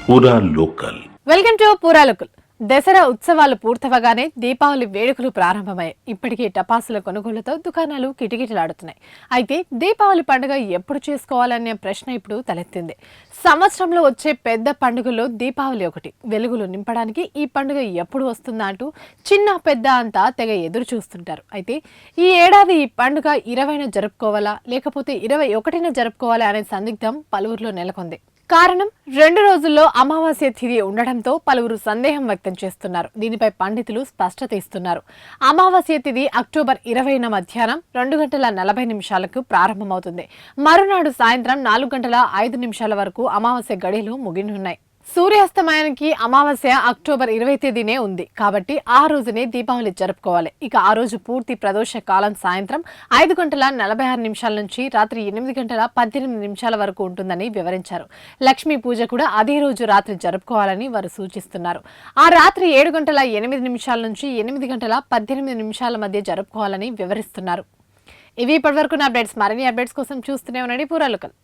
పూరా local. Welcome to పూరా local. Dasara ఉత్సవాలు పూర్తవగానే దీపావళి వేడుకలు ప్రారంభమయ్యాయి. ఇప్పటికే టపాసుల కొనుగోలుతో దుకాణాలు కిటకిటలాడుతున్నాయి. అయితే దీపావళి పండుగ ఎప్పుడు చేసుకోవాలనే ప్రశ్న ఇప్పుడు తలెత్తింది. సంవత్సరంలో వచ్చే పెద్ద పండుగల్లో దీపావళి ఒకటి. వెలుగులు నింపడానికి ఈ పండుగ ఎప్పుడు వస్తుందా అంటూ చిన్న పెద్ద అంతా తెగ ఎదురు చూస్తుంటారు. అయితే ఈ ఏడాది ఈ పండుగ 20న జరుపుకోవాలా లేకపోతే 21న జరుపుకోవాలా అనే సందిగ్ధం పలువురిలో నెలకొంది. కారణం 2 రోజుల్లో అమావాస్య తిథి ఉండడంతో పలువురు సందేహం వ్యక్తం చేస్తున్నారు. దీనిపై పండితులు స్పష్టత ఇస్తున్నారు. అమావాస్య తిథి అక్టోబర్ 20న మధ్యాహ్నం 2:40 ప్రారంభమవుతుంది. మరునాడు సాయంత్రం 4:05 వరకు అమావాస్య గడియలు ముగినున్నాయి. సూర్యాస్తమయానికి అమావాస్య అక్టోబర్ 20 తేదీనే ఉంది కాబట్టి ఆ రోజునే దీపావళి జరుపుకోవాలి. ఇక ఆ రోజు పూర్తి ప్రదోష కాలం సాయంత్రం 5:46 నుంచి రాత్రి 8:18 వరకు ఉంటుందని వివరించారు. లక్ష్మీ పూజ కూడా అదే రోజు రాత్రి జరుపుకోవాలని వారు సూచిస్తున్నారు. ఆ రాత్రి 7:08 నుంచి 8:18 మధ్య జరుపుకోవాలని వివరిస్తున్నారు. ఇవి ఇప్పటివరకు అప్డేట్స్. మరిన్ని అప్డేట్స్ కోసం చూస్తూనే ఉండండి పూరా లోకల్.